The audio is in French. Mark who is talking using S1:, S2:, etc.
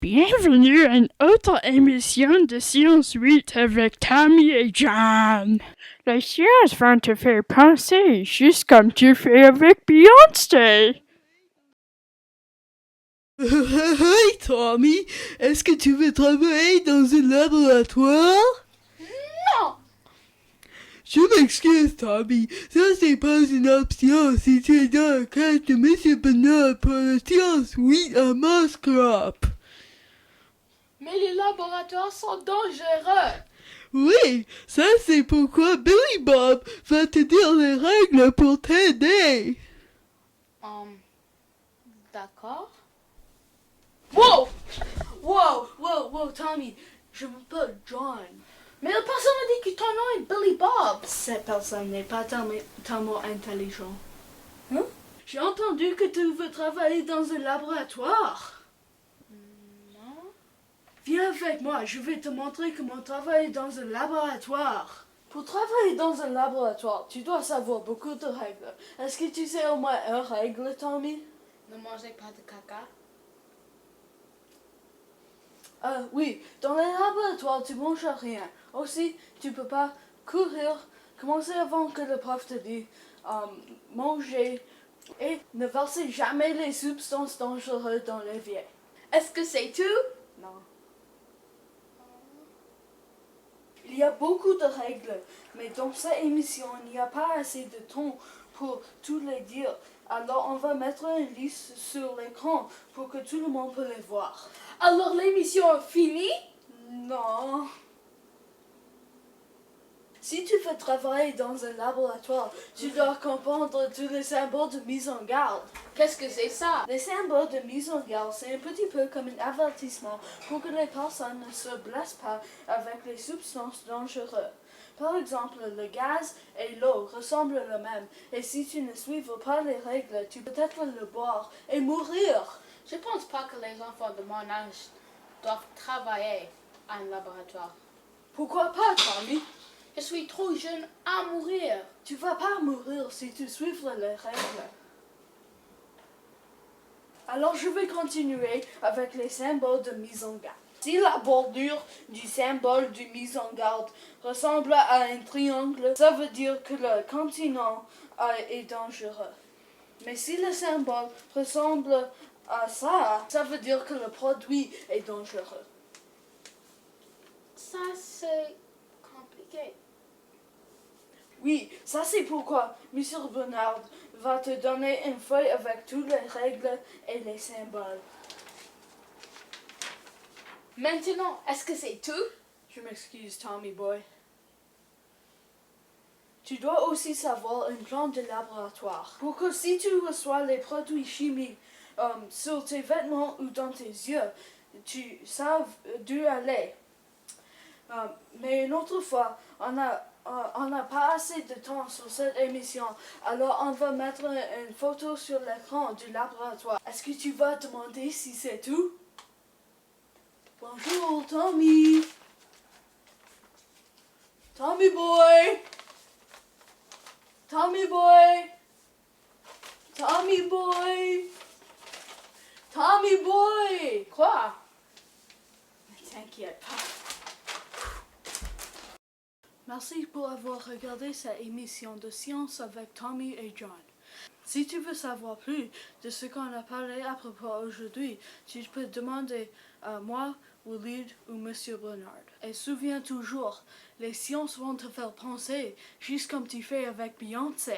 S1: Bienvenue à une autre émission de Science 8 avec Tommy et John. Les sciences vont te faire penser, juste comme tu fais avec Beyoncé.
S2: Hey Tommy, est-ce que tu veux travailler dans un laboratoire?
S3: Non!
S2: Je m'excuse Tommy, ça c'est pas une option si tu es dans la classe de Monsieur Bernard pour la science 8 à Moscrop.
S3: Mais les laboratoires sont dangereux.
S2: Oui, ça c'est pourquoi Billy Bob va te dire les règles pour t'aider.
S3: D'accord. Wow! Wow, Tommy, je m'appelle John. Mais la personne m'a dit que ton nom est Billy Bob. Cette personne n'est pas tellement intelligent. Hein? J'ai entendu que tu veux travailler dans un laboratoire. Non. Viens avec moi, je vais te montrer comment travailler dans un laboratoire. Pour travailler dans un laboratoire, tu dois savoir beaucoup de règles. Est-ce que tu sais au moins une règle, Tommy? Ne mangez pas de caca. Oui, dans les laboratoires, tu manges rien. Aussi, tu peux pas courir, commencer avant que le prof te dise manger et ne versez jamais les substances dangereuses dans l'évier. Est-ce que c'est tout? Non. Il y a beaucoup de règles, mais dans cette émission, il n'y a pas assez de temps pour tout les dire. Alors, on va mettre une liste sur l'écran pour que tout le monde peut les voir. Alors, l'émission est finie? Non. Si tu veux travailler dans un laboratoire, tu dois comprendre tous les symboles de mise en garde. Qu'est-ce que c'est ça? Les symboles de mise en garde, c'est un petit peu comme un avertissement pour que les personnes ne se blessent pas avec les substances dangereuses. Par exemple, le gaz et l'eau ressemblent le même, et si tu ne suives pas les règles, tu peux peut-être le boire et mourir. Je pense pas que les enfants de mon âge doivent travailler à un laboratoire. Pourquoi pas, Tommy? Je suis trop jeune à mourir. Tu vas pas mourir si tu suis les règles. Alors je vais continuer avec les symboles de mise en garde. Si la bordure du symbole de mise en garde ressemble à un triangle, ça veut dire que le continent est dangereux. Mais si le symbole ressemble à ça, ça veut dire que le produit est dangereux. Ça, c'est compliqué. Oui, ça c'est pourquoi Monsieur Bernard va te donner une feuille avec toutes les règles et les symboles. Maintenant, est-ce que c'est tout? Je m'excuse, Tommy Boy. Tu dois aussi savoir un plan de laboratoire. Pour que si tu reçois les produits chimiques sur tes vêtements ou dans tes yeux, tu saves d'où aller. Mais une autre fois, on n'a pas assez de temps sur cette émission, alors on va mettre une photo sur l'écran du laboratoire. Est-ce que tu vas demander si c'est tout? Bonjour, Tommy. Tommy boy. Tommy boy. Tommy boy. Tommy boy. Quoi? Ne t'inquiète pas. Merci pour avoir regardé cette émission de science avec Tommy et John. Si tu veux savoir plus de ce qu'on a parlé à propos aujourd'hui, tu peux demander à moi, Walid ou Monsieur Bernard. Et souviens toujours, les sciences vont te faire penser, juste comme tu fais avec Beyoncé.